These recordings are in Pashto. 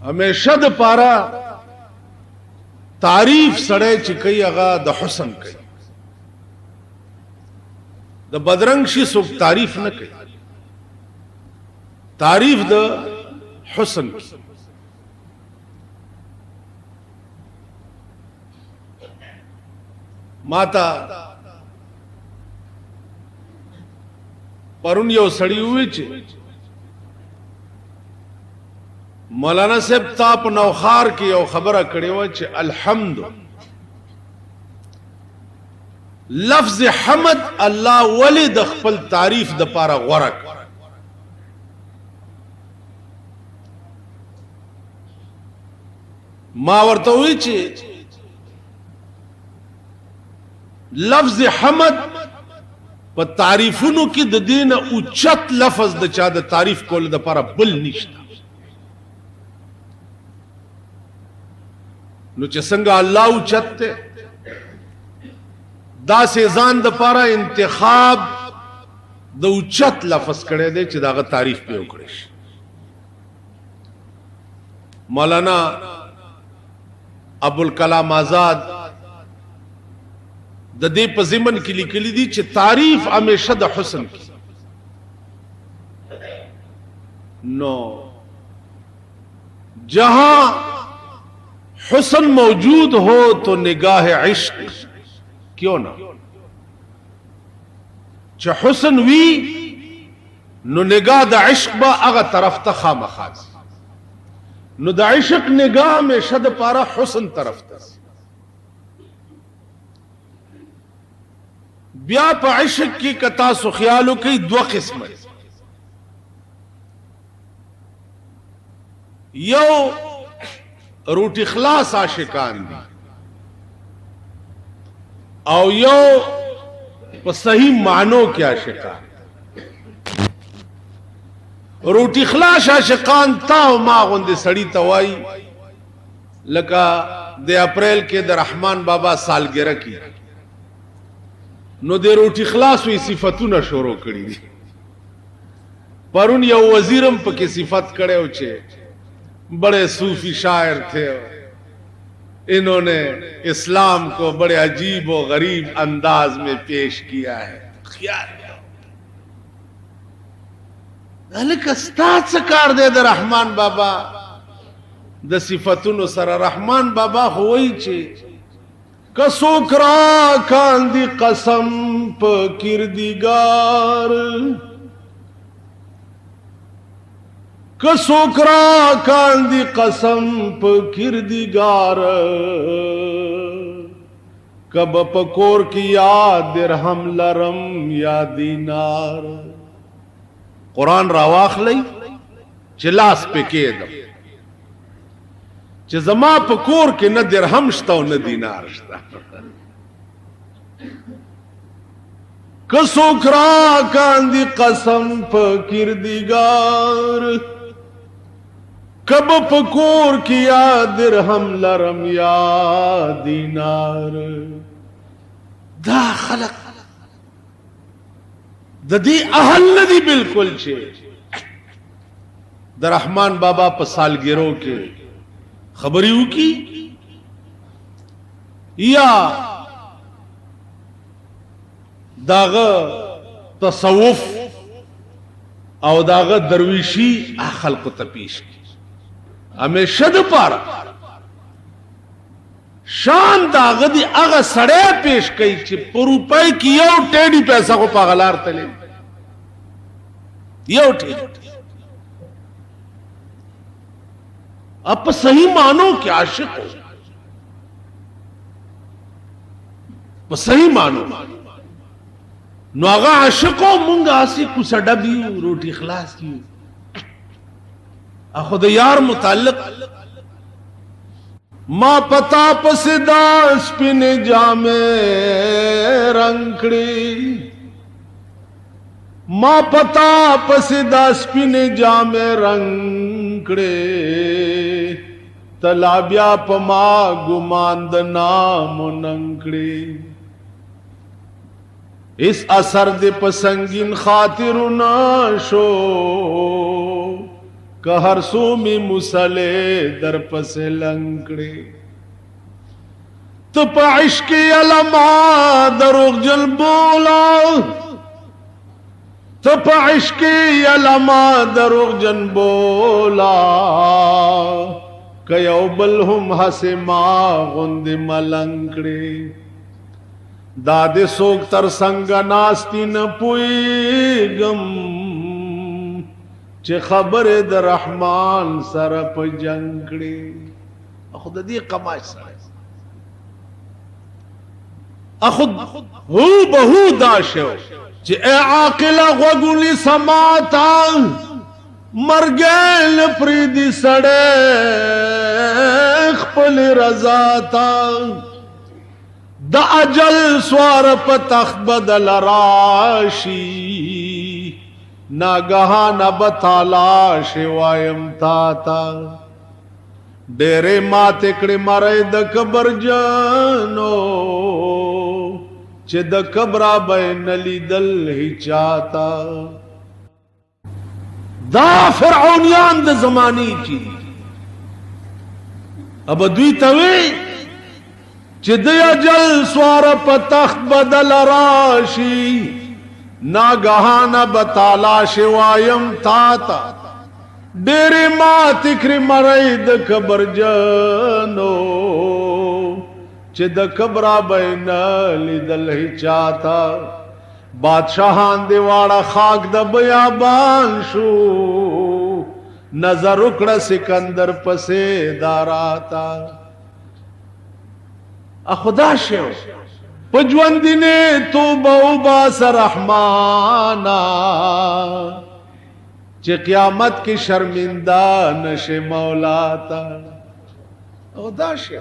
همیشه د پارا تعریف سړی چې کوي هغه د حسن کوي. د بدرنګ شي څوک تعریف نه کوي، تعریف د حسن کوي. ماتا پرون یو سړی وی چې مولانا صاحب تا په نوخار کې یو خبره کړې و چې الحمد لفظ حمد الله ولی د خپل تعریف د پاره غوړه. ما ورته وی چې لفظ حمد په تعریفونو کې د دین اوچت لفظ د چا د تعریف کول د پاره بل نشته. نو چې څنګه الله اوچت ته دا سه ځان د پاره انتخاب د اوچت لفظ کړي دي چې داغه تعریف په وکړي. مولانا ابوالکلام آزاد د دې په ضمن کې لیکلي دي چې تعریف همیشه د حسن کی. نو جہاں حسن موجود ہو تو نگاہ عشق کیوں نہ. چې حسن وی نو نگاہ د عشق با هغه طرف ته خامخا. نو د عشق نگاہ همیشه د پاره حسن طرف ته. بیا په عشق کې کتا سو خیالو کې دو قسمه. یو روټي خلاص عاشقان دي او یو په صحیح معنو کې عاشقان. روټي خلاص عاشقان تا او ما غوندې سړی توای لکه د اپریل کې د رحمان بابا سالګره کې نو د روټي خلاص وی صفاتونه شروع کړي دي. پرون یو وزیرم پکې صفت کړو چې بڑے صوفی شاعر تھے، انہوں نے اسلام کو بڑے عجیب و غریب انداز میں پیش کیا ہے. خیال ذلك استاد سکار دے د رحمان بابا د صفاتونو سره. رحمان بابا خوئی چې کسوکرا کاندی قسم په کردگار، کسوکرا کاندی قسم په کردگار، کب پکور کی یاد درہم لرم یا دینار. قرآن راواخلی چې لاس پکې دم چې زما پکور کې نه درهم شته او نه دینار شته. کسوکرا کاندی قسم په کردگار، کب پکور کیا درہم لرم یا دینار. دا خلق د دې اهل ندی بالکل چې د رحمان بابا په سالګرو کې خبريو کی یا داغه تصوف او داغه درویشی خلق ته پیش کی. همیشه د پاره شان داغه دی هغه سړی پیش کوي چې په روپۍ کې یو ټیډي پیسې کو پاغلار تلې یو ټیډي اپ صحیح مانو کې عاشق ہو، په صحیح مانو نو هغه عاشق او مونږه اسی کو سډبیو روټي خلاص کیو. اخو د یار متعلق ما پتا پس داس پن جامے رنگڑی، ما پتا پس داس پن جامے رنگڑے، تلابیا پما گماند نام ننگڑی. اس اثر دے پسنگین خاطر نہ شو که هر سو می مسلے در پس لنکڑے تو پا عشقی علما دروغ جل بولا تو پا عشقی علما دروغ جن بولا که یو بل هم حس ما غند ملنکڑے داد سوک تر سنگ ناستی نپویگم چه خبر در رحمان سر پا جنگڑے خود دی قماش سر اخود ہو بہو داشو چه اے عاقلہ غوگولی سماتا مرگیل پریدی سڑے خپل رضاتا دا اجل سوار پا تخت بدل راشی ناگہان بتالاش وایم تاتا ڈیرے ما تکڑی مرے دا کبر جانو چه دا کبرا بین لی دل ہی چاہتا دا فرعونیان دا زمانی چی اب دوی توی چه دا جل سوار پا تخت بدل راشی ناگہان بتالاش وایم تاتا ڈیرے ما تکڑی مرے دا کبر جانو چه دا کبرا بین لیدل ہی چاہتا بادشاہان دیواڑا خاک دا بیابان شو نظر اکڑا سکندر پسے داراتا اخدا شو پجوندی نے توبہ باس رحمانا چه قیامت کی شرمندہ نش مولاتا اخدا شو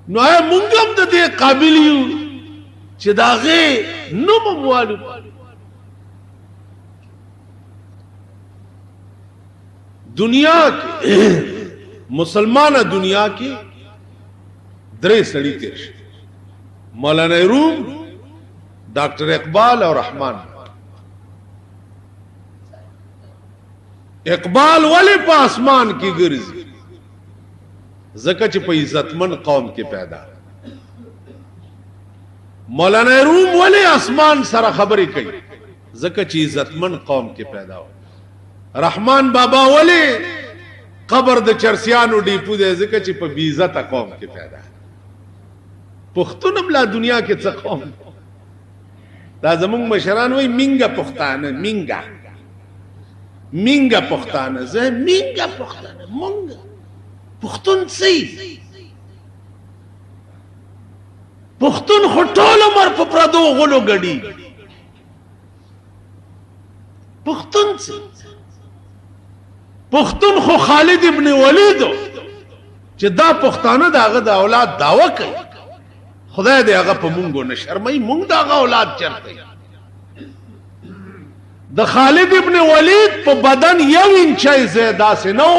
نو اے منگم دا دے قابلیو چه دا غی نو مموالو دنیا کی مسلمان دنیا کی درے سڑی تیرش مولانا روم ڈاکٹر اقبال اور رحمان اقبال والے پا آسمان کی گرزی زکا چی پا عزتمن قوم کے پیدا مولانا روم والے آسمان سارا خبری کئی زکا چی عزتمن قوم کے پیدا ہو رحمان بابا والے قبر د چرسیانو ڈیپو دے زکا چی پا بیزت قوم کے پیدا پختون لا دنیا کے چا قوم دا زمون مشران وی منگا پختانا منگا منگا پختانا زہ منگا پختانا منگا پختون سی پختون خطول عمر پا پردو غلو گڑی پختون سی پختون خو خالد ابن ولیدو چه دا پختانه دا آغا دا اولاد داوا کئی خدای دے آغا پا مونگو نشرمائی مونگ دا آغا اولاد چرتے دا خالد ابن ولید پا بدن یو انچائی زیدہ سے نو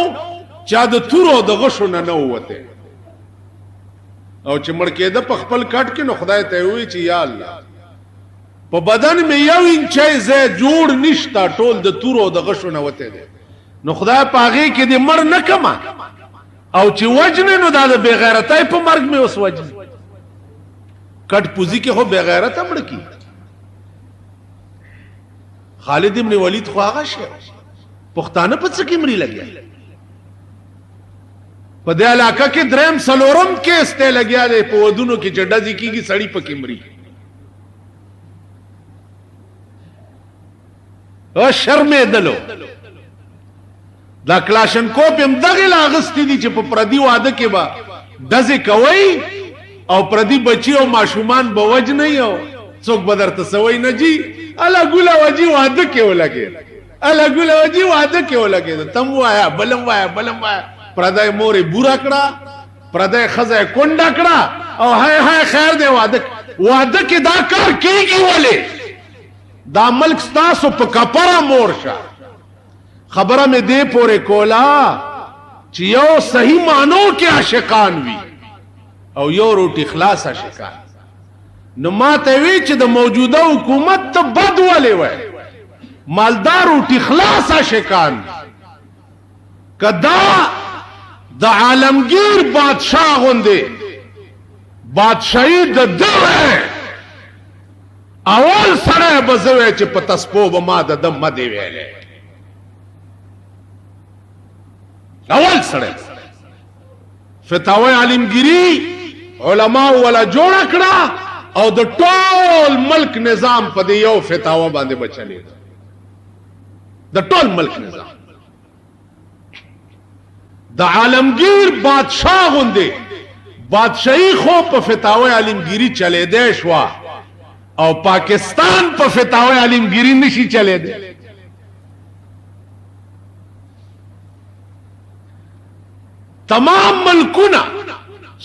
چا دا تورو دا غشو ننو ہوتے او چه مڑکے دا پا خپل کٹ کے نو خدای تے ہوئی چی یا اللہ پا بدن میں یو انچائی زید جوڑ نشتا ٹول دا تورو دا غشو نوتے دے نو خدای پا آگئی که دی مر نکما او چی وجنے نو دا بے غیرتائی پا مرگ میں اس وجنے کٹ پوزی کے ہو بے غیرتا مر کی خالد ابن ولید خو آغا شے پختانہ پت سکی مری لگیا پا دے علاقہ کے درہم سلورم کے استے لگیا دے پا ودونو کی چڑا زکی کی سڑی پا کمری او شرم دلو دا کلاشن کوپ ام دغل آغستی دی چه پا پردی وعده کے با دز کوئی او پردی بچی او معشومان بوج نہیں ہو سوک بدر تسوئی نجی اللہ گولا وجی وعده کے ہو لگے اللہ گولا وجی وعده کے ہو لگے تم وایا بلم وایا بلم وایا پردائے مورے بورا کڑا پردائے خزائے کنڈا کڑا او ہائے ہائے خیر دے وعده کے دا کار کی گی والے دا ملک ستاسو پا کپرا مورشا خبرہ میں دے پورے کولا چی یو صحیح معنوں کے عاشقان وی او یو روٹی خلاص عاشقان نو ما تاوی چی دا موجودہ حکومت تا بد والے وے مالدار روٹی خلاص عاشقان کدا د عالمگیر بادشاہ غوندې بادشاہی د دوه اول سره بزوي چې په تسپو به ما د دم مدي ویلې اول سره فتاوی عالمگیری علماء ولا جوړ کړه او د ټول ملک نظام په دې یو فتاوا باندې بچلې د ټول ملک نظام د عالمگیر بادشاہ غوندې بادشاہی خو په فتاوی عالمگیری چلے دے شوا او پاکستان په فتاوی عالمگیری نشي چلے دے تمام ملکونه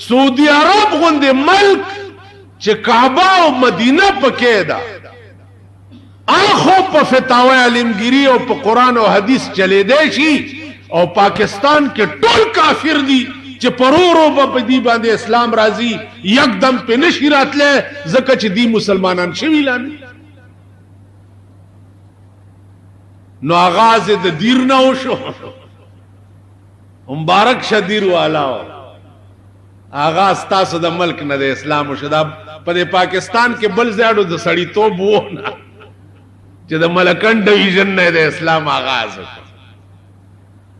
سعودی عرب غوندې ملک چې کعبه او مدینه پکې ده اخو په فتاوی عالمگیری او په قران او حدیث چلے دے شي او پاکستان کې ټول کافر دي چې پرورو په دې باندې اسلام راځي یکدم په نشی راتله ځکه چې دی مسلمانان شوي لاندې نو آغاز د دیر نه وشو مبارک شدیر والا آغاز تاسو د ملک نه د اسلام وشو دا په پاکستان کې بل زیاډو د سړی توب وو نه چې د ملکن ډیویژن نه د اسلام آغاز وکړ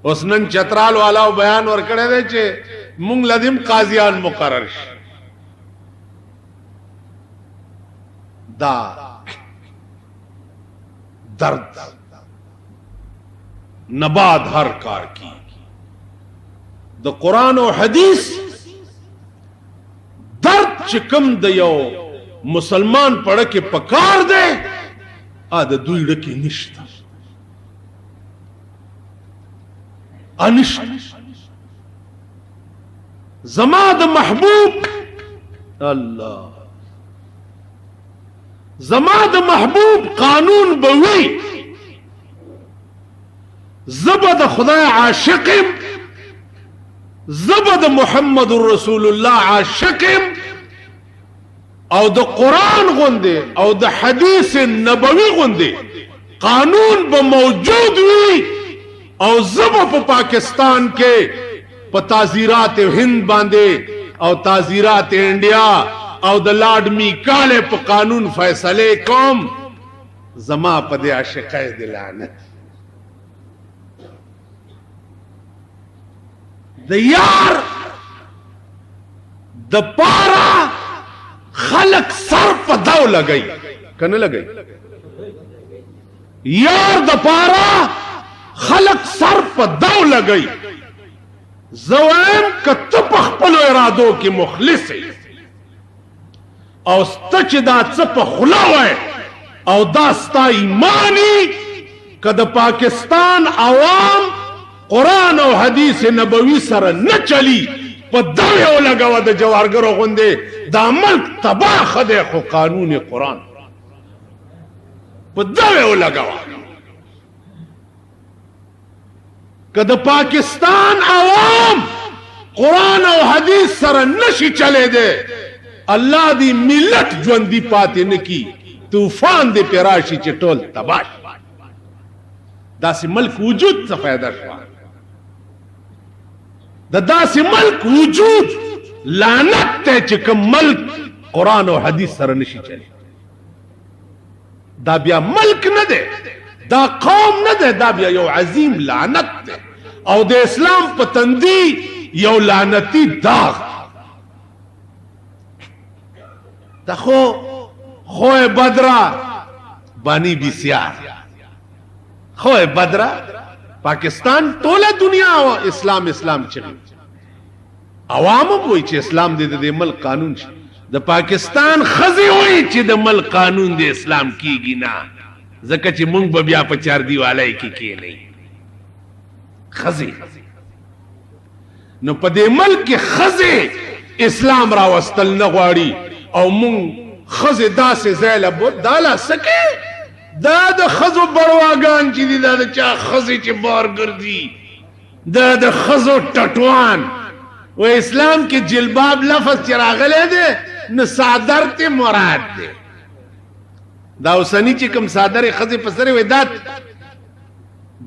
اوس نن چترال والا بیان ورکړی دی چې مونږ لدیم قاضیان مقرر شي دا درد نباد هر کار کی د قرآن او حدیث درد چې کوم د یو مسلمان پړه کې پکار دی د دوی ډکې نشته انشت زما د محبوب الله زما د محبوب قانون بوي زبا د خدای عاشقم زبا د محمد رسول الله عاشقم او د قرآن غوندې او د حدیث نبوي غوندې قانون به موجود وي او زبا په پاکستان کې په تعزیرات هند باندې او تعزیرات انډیا او د لارډ میکاله په قانون فیصله کوم زما په دې عاشقای د لعنت د یار د پارا خلق سر په داو لګي کنه لګي یار د پارا خلق سر په داو لګي زویم کته په خپل ارادو کې مخلص او ستچ دا څه په خلا وای او دا ستا ایمانی کده پاکستان عوام قرآن او حدیث نبوی سره نه چلی په دغه لګاوه د جوارګرو غوندې دا ملک تباہ خده خو قانون قرآن په دغه لګاوه کده پاکستان عوام قرآن او حدیث سره نشي چلے دے الله دی ملت ژوندۍ پاتې نکی طوفان دی پیراشي چې ټول تباش داسې ملک وجود څه فائدہ شو د داسې ملک وجود لعنت ته چې کوم ملک قرآن او حدیث سره نشي چلے دا بیا ملک نه دی دا قوم نه دی دا بیا یو عظیم لعنت دی او د اسلام په تندي یو لعنتی داغ دا خو بدرا بانی بسیار خو بدرا پاکستان ټوله دنیا او اسلام چلی عوام وای چې اسلام دې د ملک قانون شي د پاکستان خزي وای چې د ملک قانون د اسلام کیږي نه ځکه چې مونږ به بیا په چار دیوالای کې کېلې خزي نو په دې ملک کې خزي اسلام را وستل نه غواړي او مونږ خزي داسې زیله بود دالا سکه دا د خزو برواګان چې دي دا د چا خزي چې بار ګرځي دا د خزو ټټوان و اسلام کې جلباب لفظ چې راغلی دی نو صادر ته مراد دی دا اوسنی چې کوم صادر خزي په سره وې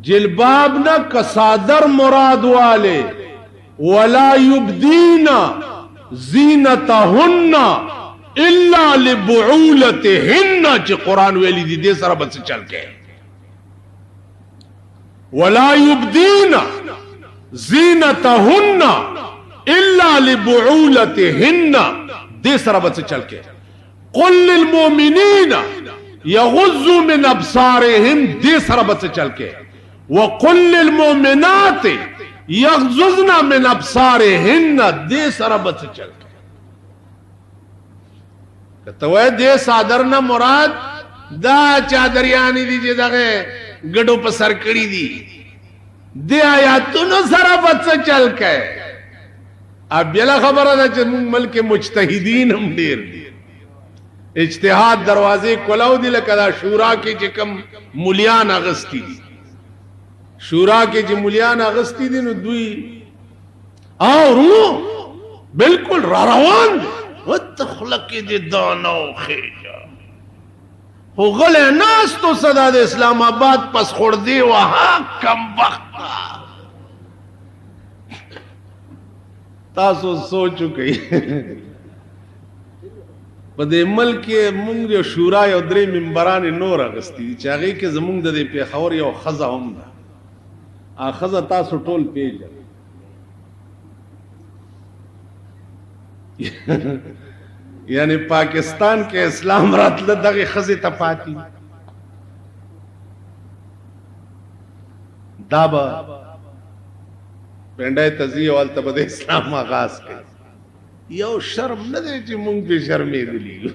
جلباب نہ کسادر مراد والے ولا یبدینا زینتہن الا لبعولتہن چی قرآن ویلی دی دے سر بس چل کے ولا یبدینا زینتہن الا لبعولتہن دے سر بس چل کے قل للمؤمنین یغضوا من ابصارہم دے سر بس چل کے وقل للمؤمنات یغضضن من ابصارہن دے سر بس چل کے کتوے دے صادر نہ مراد دا چادریانی دی جی دغه گڑو پا سرکڑی دی دے آیاتونو سر بس چل کے اب یلا خبر دا چا ملک مجتہدین ہم دیر دی اجتہاد دروازے کلاو دی لکہ دا شورا کے چکم ملیان اغسطی دی شورا کے چی ملیان اغسطی دی نو دوی اور بالکل راروان دی وَتَخْلَقِ دی دانو خیجا ہو غلے ناس تو صدا دے اسلام آباد پس خور دی وہاں کم وقتا تاسو سوچو کئی پا دے ملک مونگ دیو شورا یو درے ممبران نور اغسطی دی چاگئی که زمونگ دے پیخور یو خزا ہم دا آ خزا تاسو ٹول پیجا یعنی پاکستان کے اسلام رات لدغی خزی تپاتی دابا پینڈای تزیه والتا بده اسلام آغاز کئی یو شرم نده چی مونگ پی شرمی دلی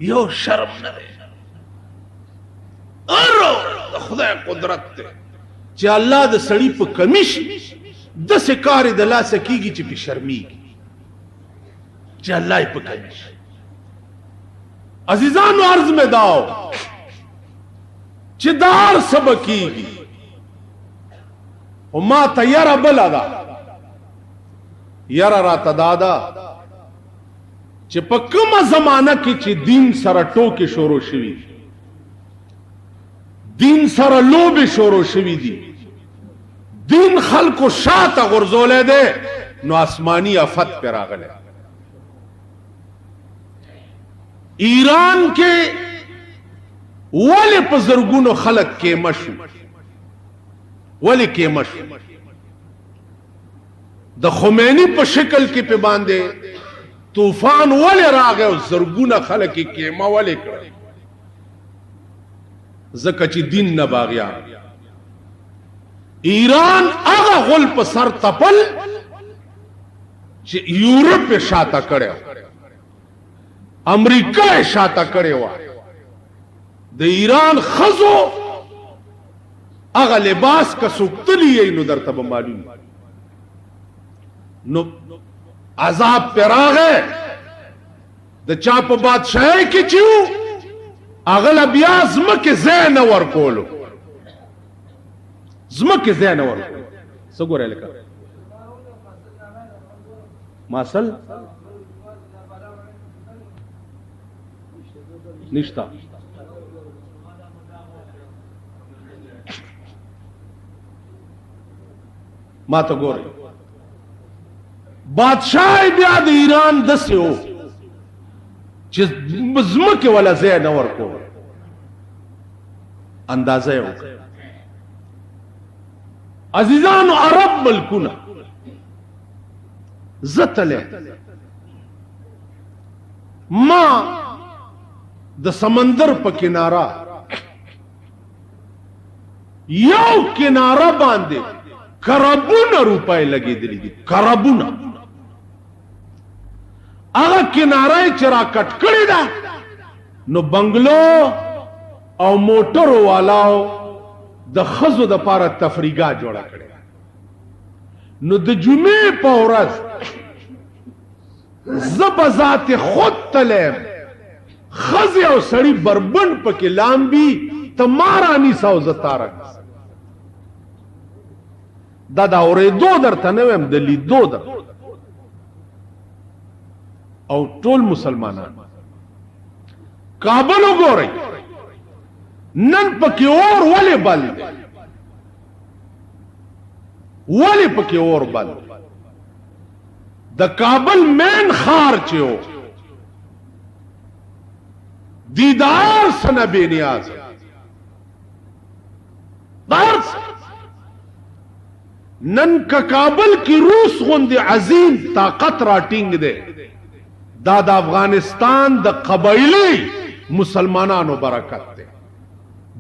یو شرم نده ارو خدای قدرت تے چی اللہ دا سڑی پا کمیش دا سکاری دا لا سکیگی چی پی شرمی گی چی اللہ پا کمیش عزیزانو عرض میں داو چی دار سبکیگی و ما تا یرا بلا دا یرا را تدادا چی پا کم زمانہ کی چی دین سر ٹوکی شروع شوی دین سر لوب شروع شوی دی دین خلق و شاعت غرزولے دے نو آسمانی افت پر آگلے ایران کے ولی پزرگون خلق کے مشو ولی کے مشو دا خمینی پا شکل کی پہ باندے طوفان ولی راگے و زرگون خلق کی کیما ولی کرے زکا چی دین نباغیا ایران آغا غل پا سر تپل چی یورپ پہ شاتا کرے امریکہ شاتا کرے ہوا دا ایران خزو آغا لباس کا سکتلی ہے انو در تب معلوم نو عذاب پر آگئے دا چاپ بادشاہی کی چیو اغلا بیا زمک زین ورکولو زمک زین ورکولو سگو رہے لکھا ماسل نشتا ما تو گو رہے بادشاہ بیا دا ایران دسی ہو چیز زمک والا زین ورکولو اندازہ ہو عزیزان عرب ملکونا زتلے ما دا سمندر پا کنارا یو کنارا باندے کربونا روپائے لگے دلی دی کربونا آگا کنارہ چرا کٹ کری دا نو بنگلو او موٹرو والاو دا خزو دا پارا تفریگا جوڑا کرے نو دا جمعے پورز زبزات خود تلیم خزی او سڑی بربن پکی لامبی تمارانی ساو زتارک دا اوری دو در تنویم دلی دو در او ټول مسلمانان کابل وګورئ نن پکې اور ولې بل دی؟ ولې پکې اور بل؟ د کابل مین خار چې و دیدار سنه بے نیاز درس نن کا کابل کی روس غند عظیم طاقت را ټینګ دی دا د افغانستان د قبایلی مسلمانانو برکت دی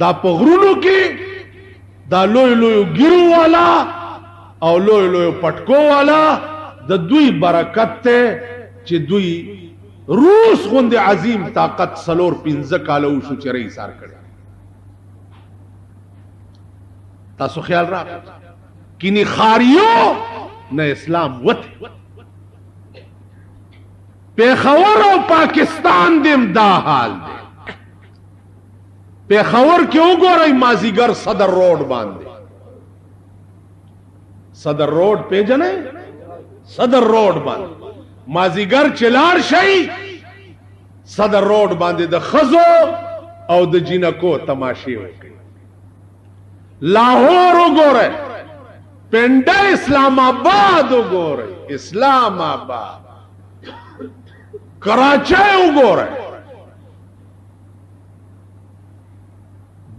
دا په غرونو کې دا لوی لوی ګیرو والا او لوی لوی پټکو والا د دوی برکت ته چې دوی روس غند عظیم طاقت سلور 15 کالو شو چې رئیس سار کړ تاسو خیال راکړئ کینی خاریو نه اسلام وته پیښور او پاکستان دیم دا حال دی پیښور کې وګورئ مازیګر صدر روډ باندې صدر روډ پیژنئ صدر روډ باندې مازیګر چلار شي صدر روډ باندې د خزو او د جنکو تماشې وکړي لاهور وګورئ پنډه اسلام آباد وګورئ اسلام آباد کراچۍ وګورئ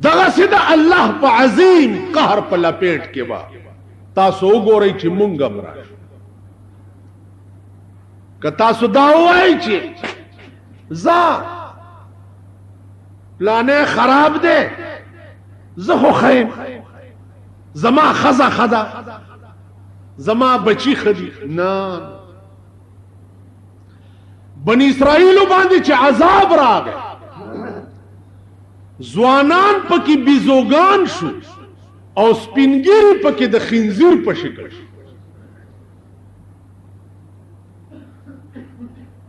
دغه سیده الله په عظیم قهر په لپیټ کې با تاسو وګورئ چې مونږ هم راشو که تاسو دا وایئ چې زه پلانې خراب دی زه خو خیم زما خزا خدا زما بچی خدي نه بنی اسرائیل باندې چې عذاب راغی ځوانان پکې بیزوګان شو او سپینګری پکې د خنزیر په شکل شو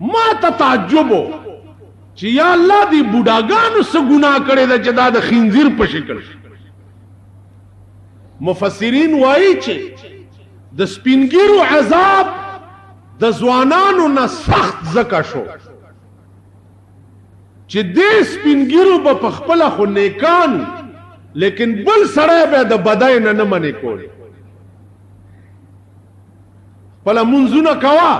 ما ته تعجب چې یا الله دې بوډاګانو څه ګناه کړی ده چې دا د خنزیر په شکل شو مفسرین وایي چې د سپینګیرو عذاب د ځوانانو نه سخت زکه شو چې دې سپینګیرو په خپل خو نیکان لیکن بل سړی به د بدای نه نه منې کولی خپل منځونه کوا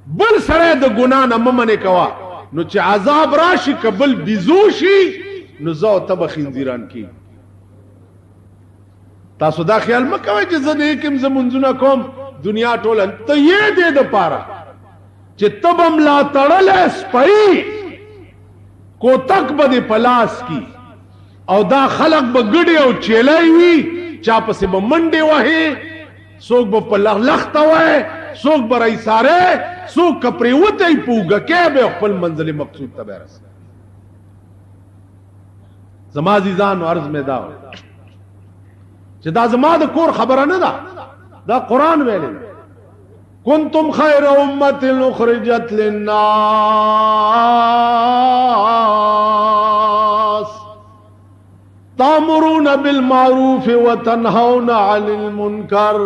بل سړی د ګناه نه مه منې کوا نو چې عذاب راشي که بل بیزو شي نو زه او ته به خنزیران کېږي تاسو دا خیال مه کوئ چې زه دې کوم زه منځونه کوم دنیا ټوله ته یې دې دپاره چې ته به ملا تړلی سپی کوتک به دې په لاس کی او دا خلق به ګډې او چیلی وي چا پسې به منډې وهې څوک به په لخته وای څوک به رئیساره څوک که پرېوتی په اوږکۍ به خپل منزل مقصود ته به رسي زما عزیزانو عرض مې دا چې دا زما د کور خبره نه ده دا قرآن ویلی ده کنتم خیر امت اخرجت للناس تامرون بالمعروف وتنهون عن المنکر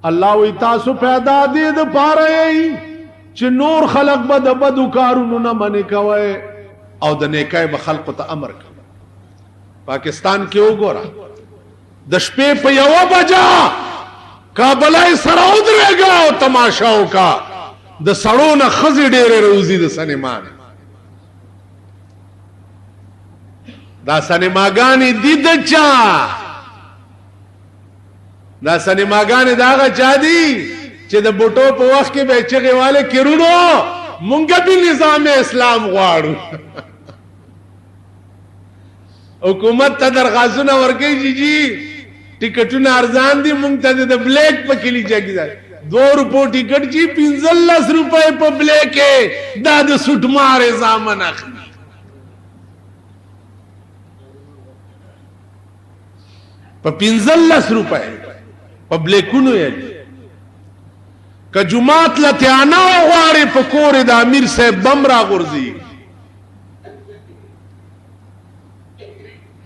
الله وی تاسو پیدا دې د پاره چې نور خلق به د بدو کارونو نه منې کوئ او د نیکۍ به خلقو ته امر کوئ پاکستان کې وګوره د شپې په 1 بجه کابلای سره ودرېږه او تماشا وکړه د سړو نه ښځې ډېرې روزي د سینمان دا سینماګانې دي د چا دا سینماګانې د هغه چا دي چې د بوټو په وخت کې به چغې والے کیرونو مونږ به نظام اسلام غواړو حکومت ته درخواستونه ورکوي چې جی ټیکټونه ارزان دي مونږ ته د بلیک په کلی چګي ده 2 روپو ټیکټ چې 15 روپے په بلیک دا د سټ مارې ځامن اخلي په 15 روپے په بلیکونو یې که جمعات لتیانا غواړي په کور د امیر صاحب بم را غورځي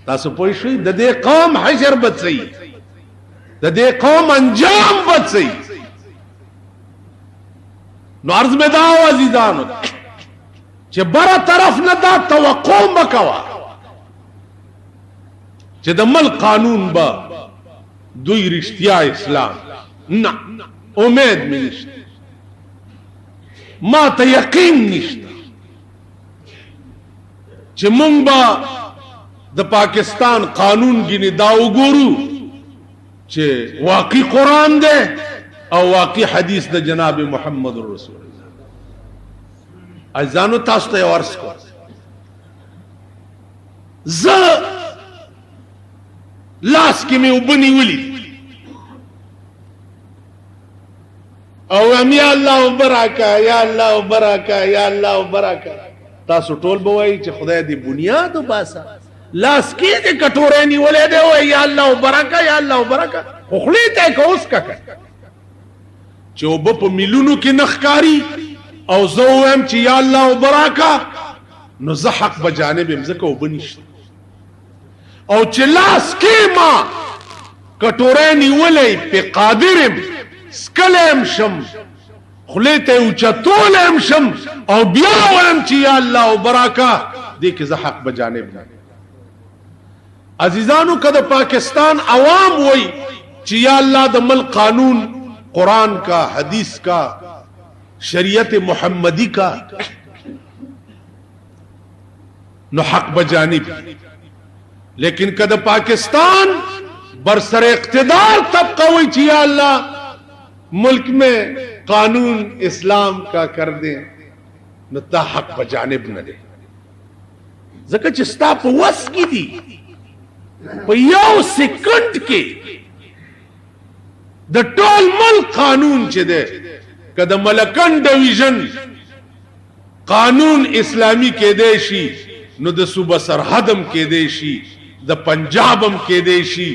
تاسو پوه شئ د دې قوم حشر بچي د دې قوم انجام بچي نو عرض مې دا عزیزانو چې بره طرف نه دا توقع مکوا چې د ملک قانون با دوی رښتیا اسلام نه امید مې نشته ما ته یقین نشته چې مونږ با د پاکستان قانون ګینه دا وګورو چې واقعي قرآن دی او واقعي حدیث د جناب محمد رسول الله. ځانو تاسو ته ورس کو زه لاس کې مې وبني ولي او یا الله برکا یا الله برکا یا الله برکا تاسو ټول به وایي چې خدای دې بنیاد وباسه لاس کې دې کټورې نیولې دی او یا الله برکا یا الله برکا خو خلی ته کوس کا چې وب په ملونو کې نخکاری او زه وایم چې یا الله برکا نو زه حق به جانب مزکه وبنيشت او چې لاس کې ما کټورې نیولې په قادرم سکلم شم خلیته او چتولم شم او بیا وایم چې یا الله برکا دې کې زه حق به جانب نه. عزیزانو کده پاکستان عوام وای چې یا الله د ملک قانون قرآن کا حدیث کا شریعت محمدی کا نو حق بجانب لیکن کده پاکستان برسر اقتدار طبقہ وای چې یا الله ملک میں قانون اسلام کا کر دیں نو تا حق بجانب نہ دے ځکه چې ستا په وس کې دي په یو سکند کې د ټول ملک قانون چې ده کده ملکن ډیویژن قانون اسلامی کې دی شي نو د صوبه سرحدم کې دی شي د پنجابم کې دی شي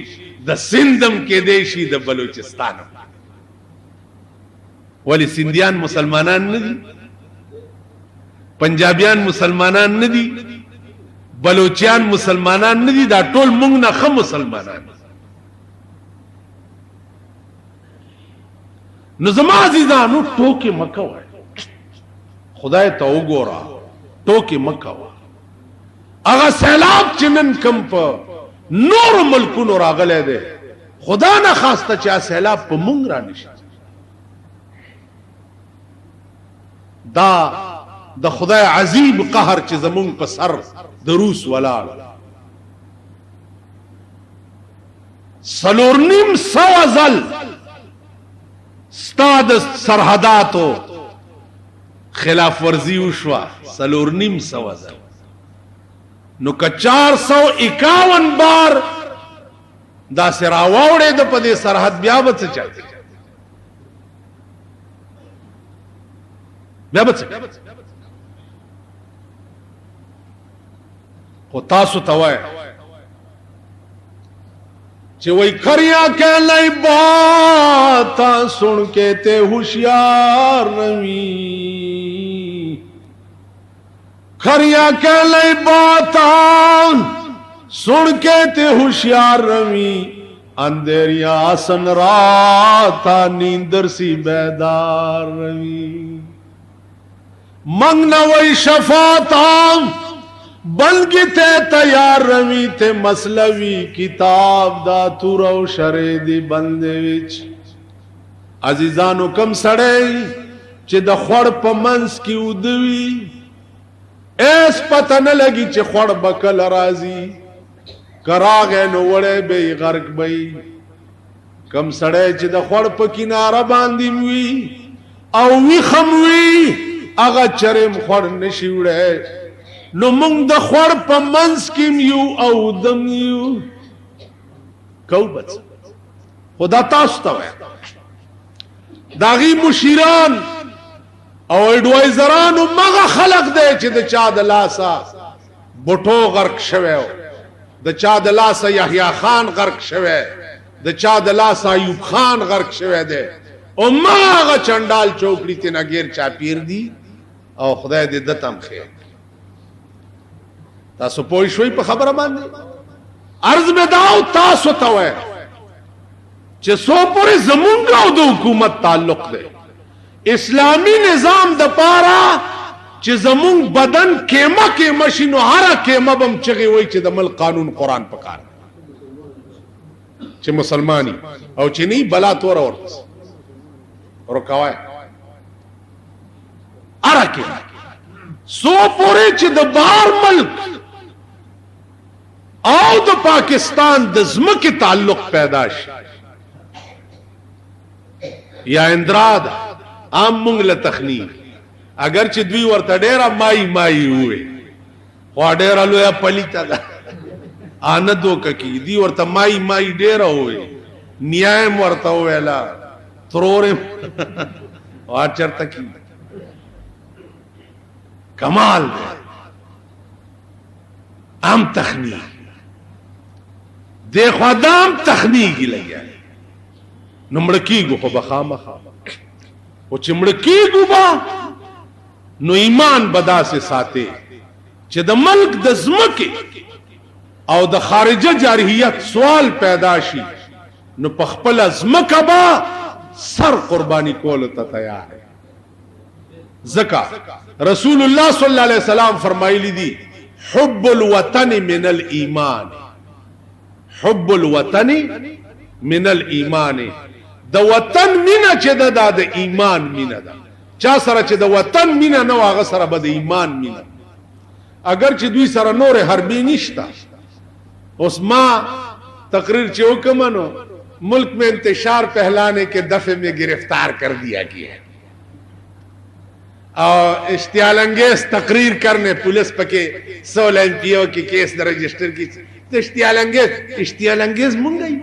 د سندم کې دی شي د بلوچستانم. ولی سندیان مسلمانان نه دي پنجابیان مسلمانان نه دي بلوچیان مسلمانان نه دي دا ټول موږ نه خو مسلمانان. نو زما عزیزانو ټوکې مکه وای خدای ته وګوره ټوکې مکه وای هغه سیلاب چې نن کم په نور ملکونو راغلی دی خدا نه خواسته چې سیلاب په موږ را نشي دا د خدای عظیم قهر چې زمون په سر د روس ولاړ 4.5 ځل استاد سرحداتو خلاف ورزی وشوا 4.5 ځل نو که 451 بار دا سراوړې د پدې سرحد بیا به څه چاته بیا به څه خو تاسو ته وای چې وای کھریا کہ لئی بات سن کے تے ہوشیار نوی کھریا کہ لئی بات سن کے تے ہوشیار نوی اندھیریا سن رات نیندر سی بیدار نوی منگنا وی شفاعتا بلگی تے تیار روی تے مسلوی کتاب دا تو رو شرے دی بندے وچ عزیزانو کم سڑے چے دا خوڑ پا منس کی ادوی ایس پتہ نہ لگی چے خوڑ بکل رازی کراغے نو وڑے بے غرق بئی کم سڑے چے دا خوڑ پا کنارہ باندی موی او وی خموی اگا چرم خوڑ نشیوڑے نو مونږ د خور په منځ کې یو او دم یو کو بچ خدا تاسو ته وای داغي مشیران او اډوایزران مغه خلق دی چې د چا د لاسا بوټو غرق شوه د چا د لاسا یحیی خان غرق شوه د چا د لاسا ایوب خان غرق شوه دی او مغه چندال چوکړی ته نګیر چا پیر دی او خدای دې دتم خیر تاسو پوه شوي په خبره باندې عرض مې داو تاسو ته وای چې سو پورې زمونږ او د حکومت تعلق دی اسلامی نظام د پاره چې زمونږ بدن کېمه کې مشینو هر کېمه بم چغي وای چې د مل قانون قرآن پکار چې مسلمانی او چې نه بلا تور ورس ورکوای ارکه سو پورې چې د بهر ملک او د پاکستان د زمکه تعلق پیدا شي یا اندراد عام مونږ له تخنیک اگر چې دوی ورته ډیره مای وي خو ډیره لوی پلیته ده آندو ککی دی ورته مای ډیره وي نیایم ورته ویلا ترورم او چرته کی کمال ده ام تخنیک دیکھو ادام تخنیکی لگیا نمڑکیگو خو بخامخا او چې مړکیگو با نو ایمان بدا سے ساتے چې د ملک د زمکه او د خارجه جارحیت سوال پیدا شي نو پخپل زمکه با سر قربانی کول ته تیار زکا رسول الله صلی الله علیه وسلم فرمایلی دی حب الوطن من الایمان حب الوطن من الایمان د وطن مینا چې د ایمان مینا ده چا سره چې د وطن مینا نه واغه سره به د ایمان مینا اگر چې دوی سره نور حربی نشتا اس ما تقریر چې وکمنو ملک میں انتشار پہلانے کے دفعے میں گرفتار کر دیا گیا اور اشتعال انگیز تقریر کرنے پولیس پکے 16 MP کی کیس رجسٹر کی تو اشتعال انگیز منگئی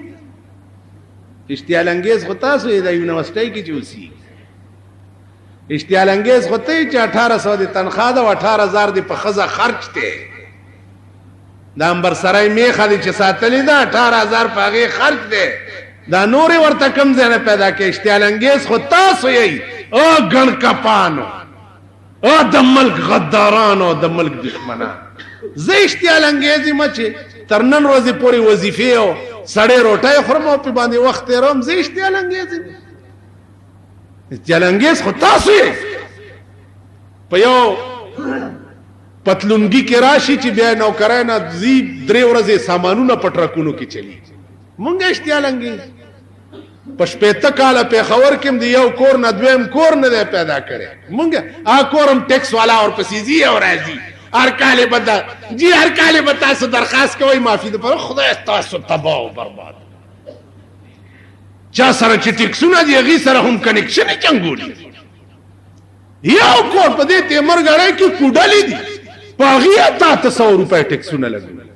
اشتعال انگیز ہوتا سو یہ یونیورسٹی کی چوسی اشتعال انگیز ہوتے ہی 1800 دی تنخواہ دا 18000 دی پخزا خرچ تے دا امبر سرائی میخا دی چه ساتلی دا 18000 پاگی خرچ تے دا نوری ورطا کم زینے پیدا کے اشتعال انگیز ہوتا سو یہی او گن کپانو او دا ملک غدارانو دا ملک دشمنان زی اشتعال انگیزی مچے ترنن روزی پوری وظیفے ہو سڑے روٹائے خرمو پی باندی وقت روم زی اشتعال انگیزی اشتعال انگیز خود تاسو یې پیو پتلونگی کے راشی چی بیا نوکرائی نا زی درے ورزے سامانو نا پٹرکونو کی چلی مونگا اشتعال انگیز پشپیتا کالا پیخور کم دی یو کور نا دویم کور نا دے پیدا کرے مونگا کورم ٹیکس والا اور پسیزی اور ایزی ہر کالے بتا جی ہر کالے بتا سو درخواست کوئی معافی دے پر خدا استاسو تباہ و برباد چا سره چې ټیکسونه دی هغې سره هم کنیکشن چنګولي یو کور په دې تیمر ګړی کې کوډلې دي په هغې 100 روپۍ ټیکسونه لګوي